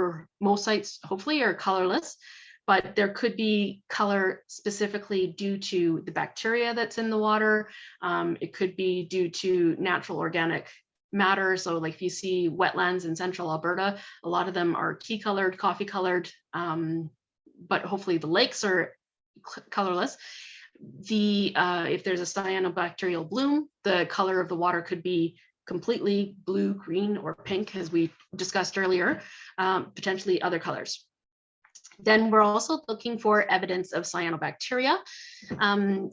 most sites hopefully are colorless, but there could be color specifically due to the bacteria that's in the water. It could be due to natural organic matter. So like if you see wetlands in central Alberta, a lot of them are tea colored, coffee colored, but hopefully the lakes are colorless. If there's a cyanobacterial bloom, the color of the water could be completely blue, green, or pink, as we discussed earlier, potentially other colors. Then we're also looking for evidence of cyanobacteria.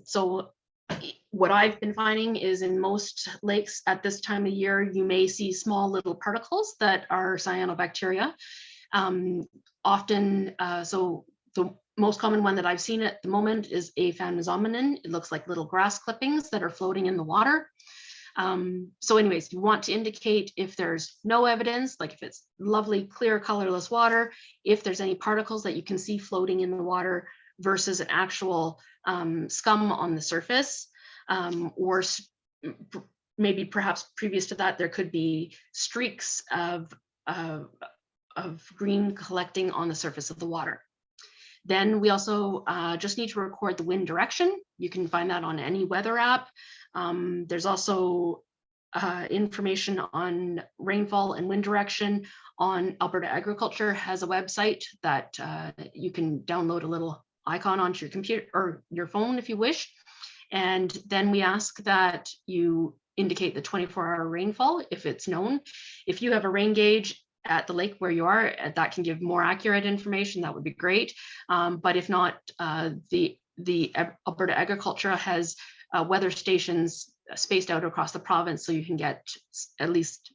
So what I've been finding is in most lakes at this time of year, you may see small little particles that are cyanobacteria. Often, so the most common one that I've seen at the moment is aphanomzomenon. It looks like little grass clippings that are floating in the water. So anyways, you want to indicate if there's no evidence, like if it's lovely, clear, colorless water, if there's any particles that you can see floating in the water versus an actual scum on the surface, or maybe perhaps previous to that, there could be streaks of green collecting on the surface of the water. Then we also just need to record the wind direction. You can find that on any weather app. There's also information on rainfall and wind direction on Alberta Agriculture has a website that you can download a little icon onto your computer or your phone if you wish. And then we ask that you indicate the 24-hour rainfall if it's known. If you have a rain gauge at the lake where you are, that can give more accurate information. That would be great. But if not, the Alberta Agriculture has weather stations spaced out across the province, so you can get at least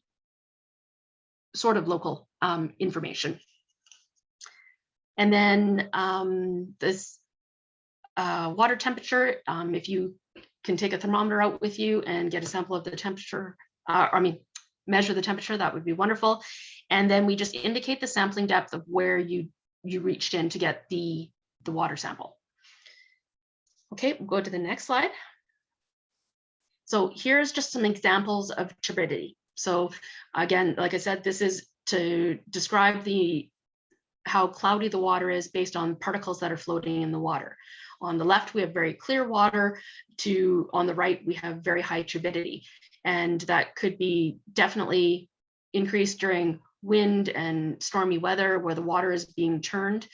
sort of local information. And then this water temperature, if you can take a thermometer out with you and get a sample of the temperature, measure the temperature, that would be wonderful. And then we just indicate the sampling depth of where you reached in to get the water sample. Okay, we'll go to the next slide. So here's just some examples of turbidity. So again, like I said, this is to describe how cloudy the water is based on particles that are floating in the water. On the left, we have very clear water. On the right, we have very high turbidity. And that could be definitely increased during wind and stormy weather where the water is being turned.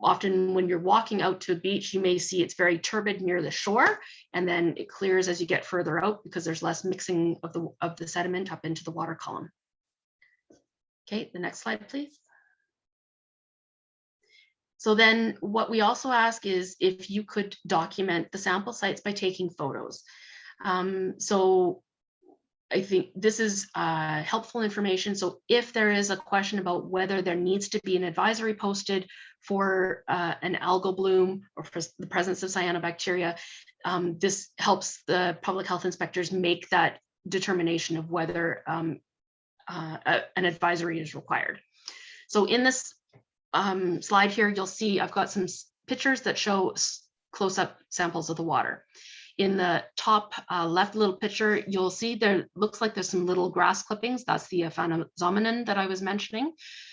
Often when you're walking out to a beach, you may see it's very turbid near the shore, and then it clears as you get further out because there's less mixing of the sediment up into the water column. Okay, the next slide, please. So then what we also ask is if you could document the sample sites by taking photos. So I think this is helpful information. So if there is a question about whether there needs to be an advisory posted for an algal bloom or for the presence of cyanobacteria, this helps the public health inspectors make that determination of whether an advisory is required. So in this slide here, you'll see I've got some pictures that show close-up samples of the water. In the top left little picture, you'll see there looks like there's some little grass clippings. That's the aphanomzomenon that I was mentioning.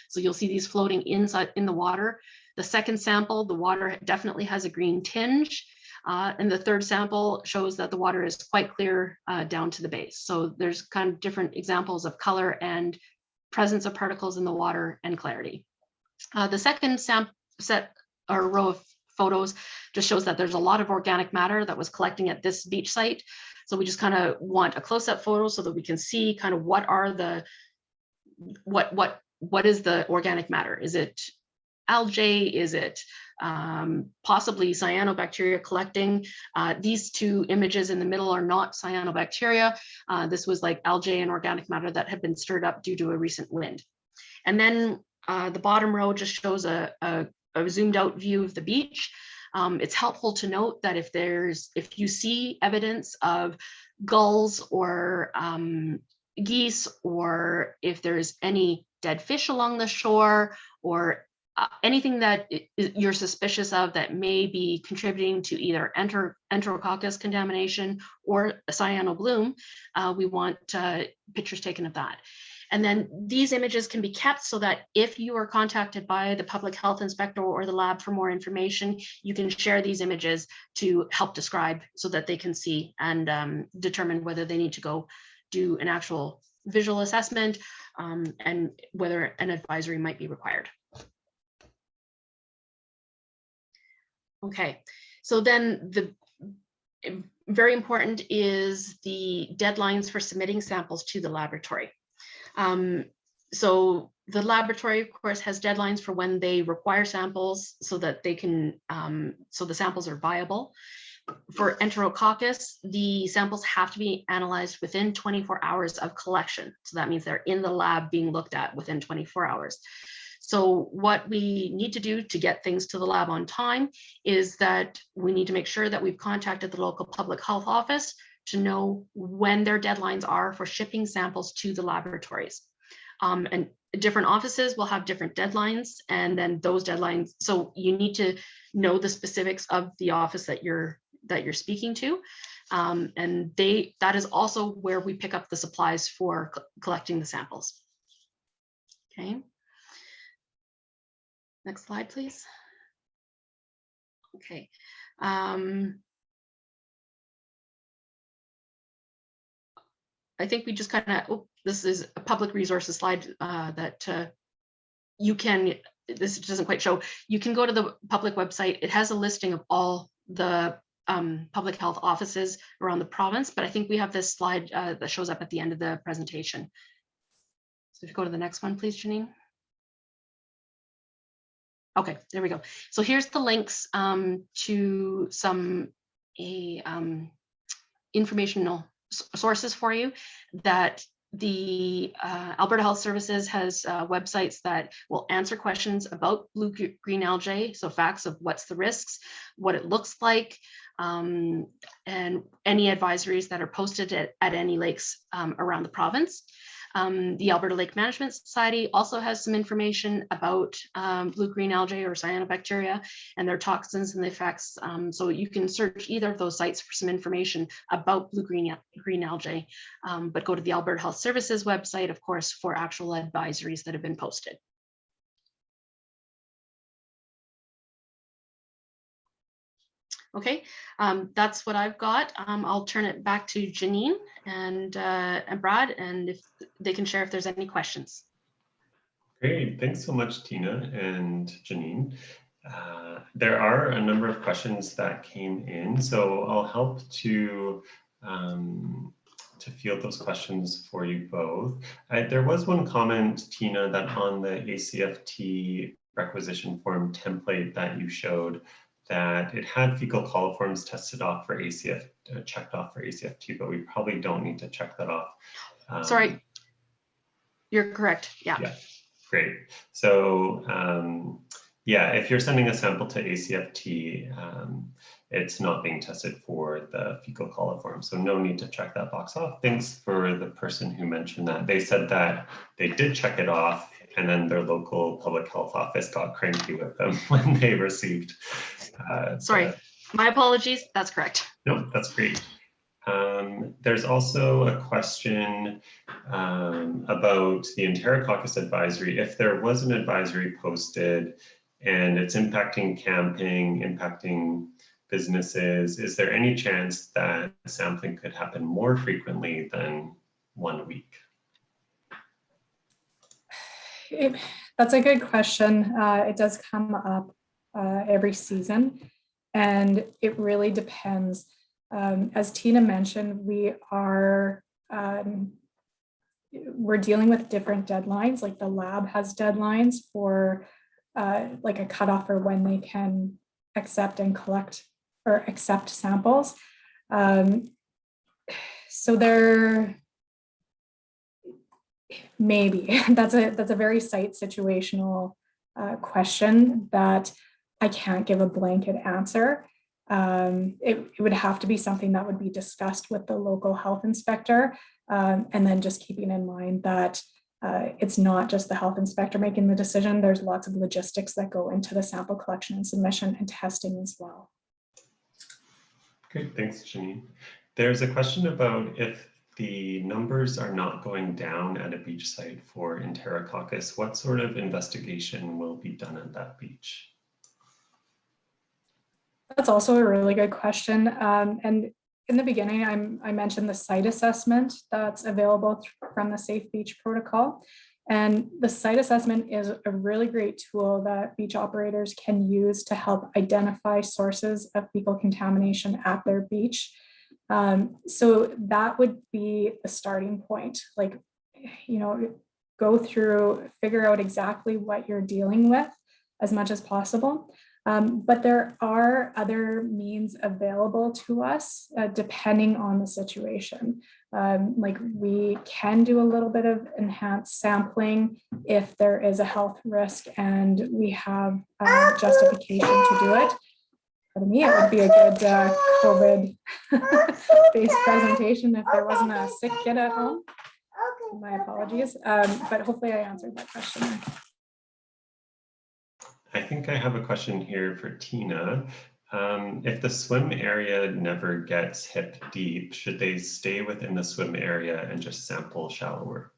So you'll see these floating inside in the water. The second sample, the water definitely has a green tinge. And the third sample shows that the water is quite clear down to the base. So there's kind of different examples of color and presence of particles in the water and clarity. The second set or row of photos just shows that there's a lot of organic matter that was collecting at this beach site. So we just kind of want a close-up photo so that we can see kind of what is the organic matter? Is it algae? Is it possibly cyanobacteria collecting? These two images in the middle are not cyanobacteria. This was like algae and organic matter that had been stirred up due to a recent wind. And then the bottom row just shows a zoomed out view of the beach. It's helpful to note that if you see evidence of gulls or geese, or if there's any dead fish along the shore, or anything that you're suspicious of that may be contributing to either Enterococcus contamination or a cyanobloom, we want pictures taken of that. And then these images can be kept so that if you are contacted by the public health inspector or the lab for more information, you can share these images to help describe so that they can see and determine whether they need to go do an actual visual assessment and whether an advisory might be required. Okay, so then very important is the deadlines for submitting samples to the laboratory. So the laboratory, of course, has deadlines for when they require samples so that they can, so the samples are viable. For Enterococcus, the samples have to be analyzed within 24 hours of collection. So that means they're in the lab being looked at within 24 hours. So what we need to do to get things to the lab on time is that we need to make sure that we've contacted the local public health office to know when their deadlines are for shipping samples to the laboratories. And different offices will have different deadlines, and then those deadlines, so you need to know the specifics of the office that you're speaking to. And that is also where we pick up the supplies for collecting the samples. Okay. Next slide, please. Okay. I think we just kind of, this is a public resources slide that you can, this doesn't quite show, you can go to the public website. It has a listing of all the public health offices around the province, but I think we have this slide that shows up at the end of the presentation. So if you go to the next one, please, Janine. Okay, there we go. So here's the links to some informational sources for you that the Alberta Health Services has websites that will answer questions about blue-green algae, so facts of what's the risks, what it looks like, and any advisories that are posted at any lakes around the province. The Alberta Lake Management Society also has some information about blue-green algae or cyanobacteria and their toxins and the effects. So you can search either of those sites for some information about blue-green algae, but go to the Alberta Health Services website, of course, for actual advisories that have been posted. Okay, that's what I've got. I'll turn it back to Janine and Brad, and if they can share if there's any questions. Great, thanks so much, Tina and Janine. There are a number of questions that came in, so I'll help to field those questions for you both. There was one comment, Tina, that on the ACFT requisition form template that you showed, that it had fecal coliforms tested off for checked off for ACFT, but we probably don't need to check that off. Sorry, you're correct. Yeah. Yeah, great. So yeah, if you're sending a sample to ACFT, it's not being tested for the fecal coliform, so no need to check that box off. Thanks for the person who mentioned that. They said that they did check it off, and then their local public health office got cranky with them when they received. Sorry, my apologies. That's correct. No, that's great. There's also a question about the Enterococcus advisory. If there was an advisory posted and it's impacting camping, impacting businesses, is there any chance that sampling could happen more frequently than 1 week? That's a good question. It does come up every season, and it really depends. As Tina mentioned, we're dealing with different deadlines. Like the lab has deadlines for like a cutoff for when they can accept and collect or accept samples. So there, maybe that's a very site situational question that I can't give a blanket answer. It would have to be something that would be discussed with the local health inspector, and then just keeping in mind that it's not just the health inspector making the decision. There's lots of logistics that go into the sample collection and submission and testing as well. Great, thanks, Janine. There's a question about if the numbers are not going down at a beach site for Enterococcus, what sort of investigation will be done at that beach? That's also a really good question. And in the beginning, I mentioned the site assessment that's available from the Safe Beach Protocol. And the site assessment is a really great tool that beach operators can use to help identify sources of fecal contamination at their beach. So that would be the starting point. Like, you know, go through, figure out exactly what you're dealing with as much as possible. But there are other means available to us depending on the situation. Like we can do a little bit of enhanced sampling if there is a health risk and we have justification to do it. For me, it would be a good COVID-based presentation if there wasn't a sick kid at home. My apologies, but hopefully I answered that question. I think I have a question here for Tina. If the swim area never gets hip deep, should they stay within the swim area and just sample shallower?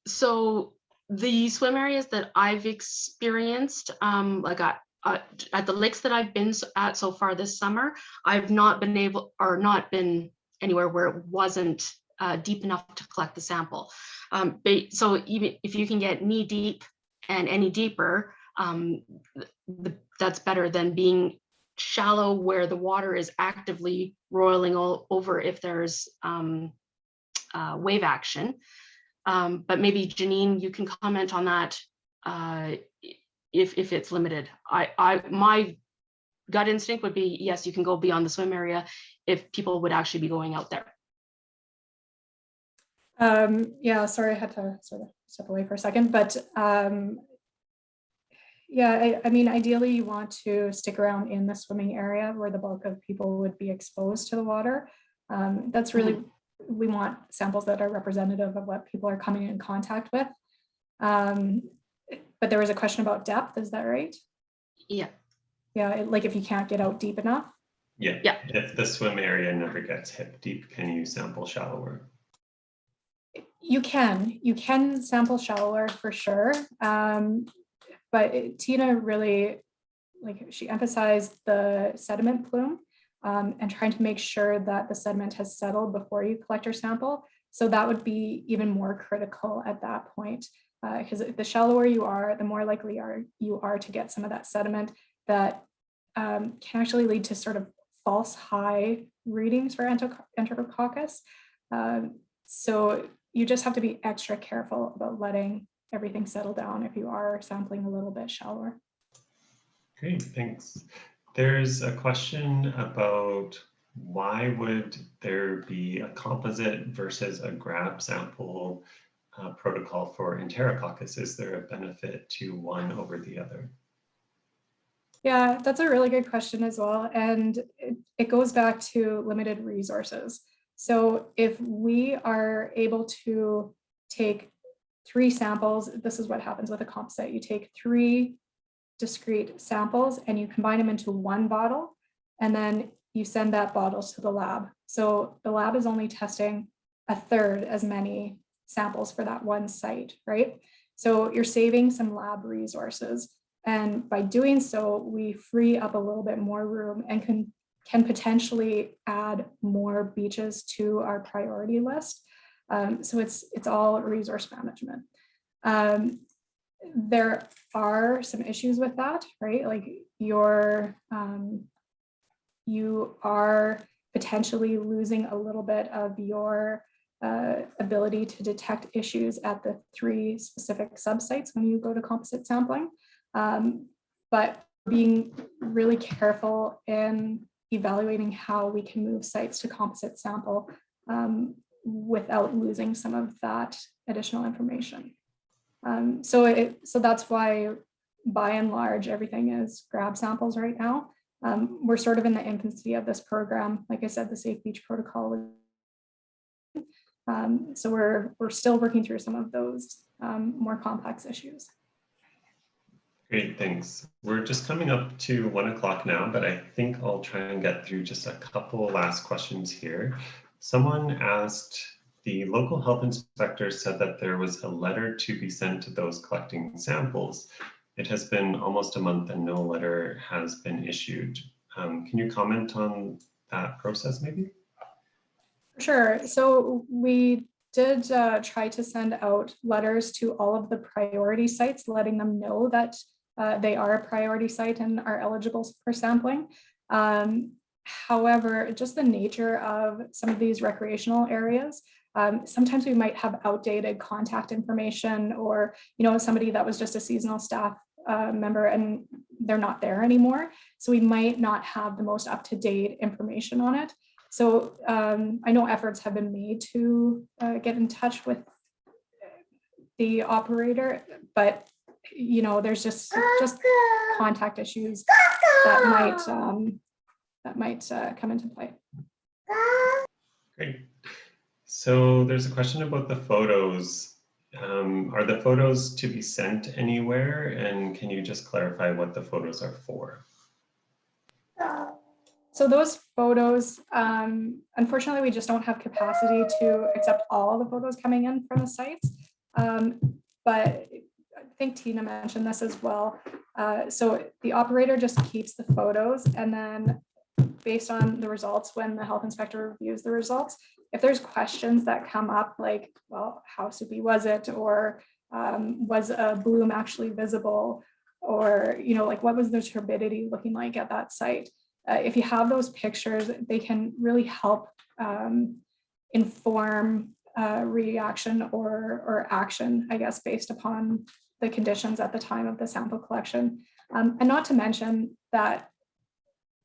So the swim areas that I've experienced, like at the lakes that I've been at so far this summer, I've not been anywhere where it wasn't deep enough to collect the sample. So even if you can get knee deep and any deeper, that's better than being shallow where the water is actively roiling all over if there's wave action. But maybe Janine, you can comment on that if it's limited. My gut instinct would be, yes, you can go beyond the swim area if people would actually be going out there. Yeah, sorry, I had to sort of step away for a second, but yeah, I mean, ideally you want to stick around in the swimming area where the bulk of people would be exposed to the water. That's really, we want samples that are representative of what people are coming in contact with. But there was a question about depth, is that right? Yeah. Yeah, like if you can't get out deep enough? Yeah. Yeah. If the swim area never gets hip deep, can you sample shallower? You can sample shallower for sure. But Tina really, like, she emphasized the sediment plume and trying to make sure that the sediment has settled before you collect your sample. So that would be even more critical at that point, because the shallower you are, the more likely you are to get some of that sediment that can actually lead to sort of false high readings for Enterococcus. So you just have to be extra careful about letting everything settle down if you are sampling a little bit shallower. Great, thanks. There's a question about why would there be a composite versus a grab sample protocol for Enterococcus? Is there a benefit to one over the other? Yeah, that's a really good question as well. And it goes back to limited resources. So if we are able to take 3 samples, this is what happens with a composite. You take 3 discrete samples and you combine them into one bottle, and then you send that bottle to the lab. So the lab is only testing 1/3 as many samples for that one site, right? So you're saving some lab resources. And by doing so, we free up a little bit more room and can potentially add more beaches to our priority list. So it's all resource management. There are some issues with that, right? Like you are potentially losing a little bit of your ability to detect issues at the 3 specific subsites when you go to composite sampling. But being really careful in evaluating how we can move sites to composite sample without losing some of that additional information. So that's why, by and large, everything is grab samples right now. We're sort of in the infancy of this program. Like I said, the Safe Beach Protocol. So we're still working through some of those more complex issues. Great, thanks. We're just coming up to 1 o'clock now, but I think I'll try and get through just a couple last questions here. Someone asked, the local health inspector said that there was a letter to be sent to those collecting samples. It has been almost a month and no letter has been issued. Can you comment on that process maybe? Sure. So we did try to send out letters to all of the priority sites, letting them know that they are a priority site and are eligible for sampling. However, just the nature of some of these recreational areas, sometimes we might have outdated contact information, or somebody that was just a seasonal staff member and they're not there anymore. So we might not have the most up-to-date information on it. So I know efforts have been made to get in touch with the operator, but there's just contact issues that might come into play. Great. So there's a question about the photos. Are the photos to be sent anywhere? And can you just clarify what the photos are for? So those photos, unfortunately, we just don't have capacity to accept all the photos coming in from the sites. But I think Tina mentioned this as well. So the operator just keeps the photos, and then based on the results, when the health inspector reviews the results, if there's questions that come up, like, well, how soupy was it? Or was a bloom actually visible? Or, like, what was the turbidity looking like at that site? If you have those pictures, they can really help inform reaction or action, I guess, based upon the conditions at the time of the sample collection. And not to mention that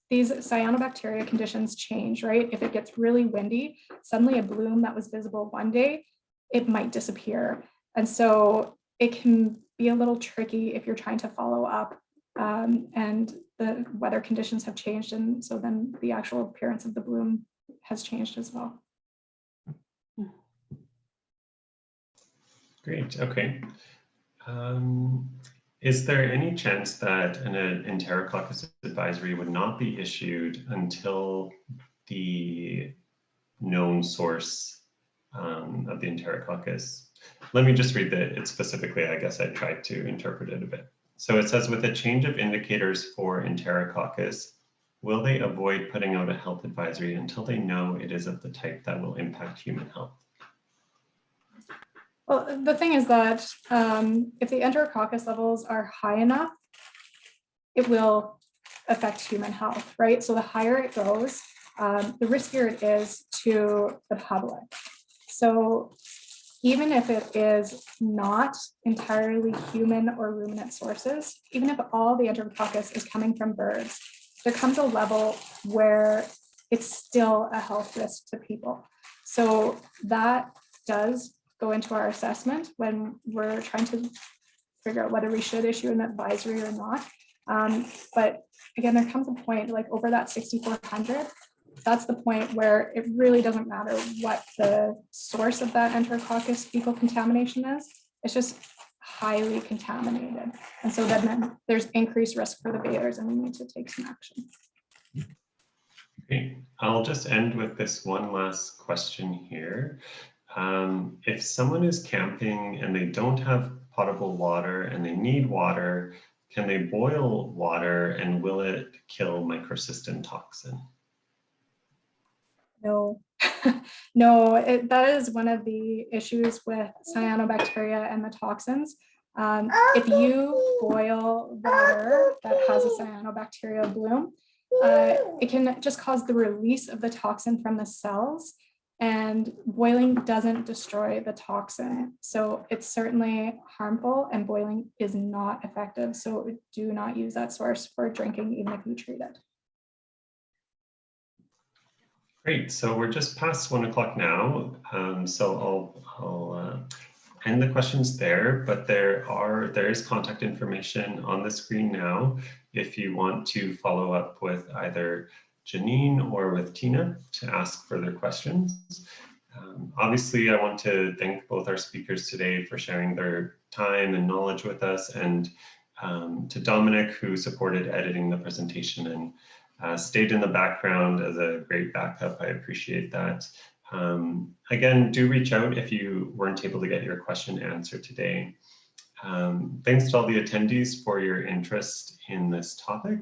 these cyanobacteria conditions change, right? If it gets really windy, suddenly a bloom that was visible one day, it might disappear. And so it can be a little tricky if you're trying to follow up and the weather conditions have changed. And so then the actual appearance of the bloom has changed as well. Great, okay. Is there any chance that an Enterococcus advisory would not be issued until the known source of the Enterococcus? Let me just read it specifically. I guess I tried to interpret it a bit. So it says, with a change of indicators for Enterococcus, will they avoid putting out a health advisory until they know it is of the type that will impact human health? Well, the thing is that if the Enterococcus levels are high enough, it will affect human health, right? So the higher it goes, the riskier it is to the public. So even if it is not entirely human or ruminant sources, even if all the Enterococcus is coming from birds, there comes a level where it's still a health risk to people. So that does go into our assessment when we're trying to figure out whether we should issue an advisory or not. But again, there comes a point, like over that 6,400, that's the point where it really doesn't matter what the source of that Enterococcus fecal contamination is. It's just highly contaminated. And so then there's increased risk for the bathers and we need to take some action. Okay, I'll just end with this one last question here. If someone is camping and they don't have potable water and they need water, can they boil water and will it kill microcystin toxin? No, no, that is one of the issues with cyanobacteria and the toxins. If you boil water that has a cyanobacteria bloom, it can just cause the release of the toxin from the cells. And boiling doesn't destroy the toxin. So it's certainly harmful, and boiling is not effective. So do not use that source for drinking, even if you treat it. Great, so we're just past 1 o'clock now. So I'll end the questions there, but there is contact information on the screen now if you want to follow up with either Janine or with Tina to ask further questions. Obviously, I want to thank both our speakers today for sharing their time and knowledge with us, and to Dominic, who supported editing the presentation and stayed in the background as a great backup. I appreciate that. Again, do reach out if you weren't able to get your question answered today. Thanks to all the attendees for your interest in this topic.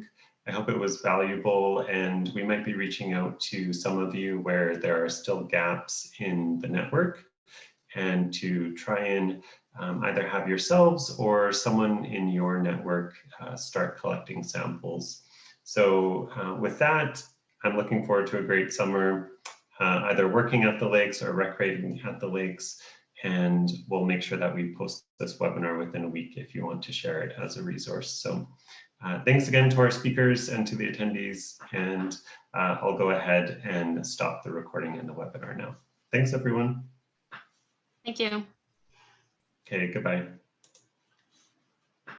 I hope it was valuable, and we might be reaching out to some of you where there are still gaps in the network, and to try and either have yourselves or someone in your network start collecting samples. So with that, I'm looking forward to a great summer, either working at the lakes or recreating at the lakes. And we'll make sure that we post this webinar within a week if you want to share it as a resource. So thanks again to our speakers and to the attendees. And I'll go ahead and stop the recording in the webinar now. Thanks, everyone. Thank you. Okay, goodbye.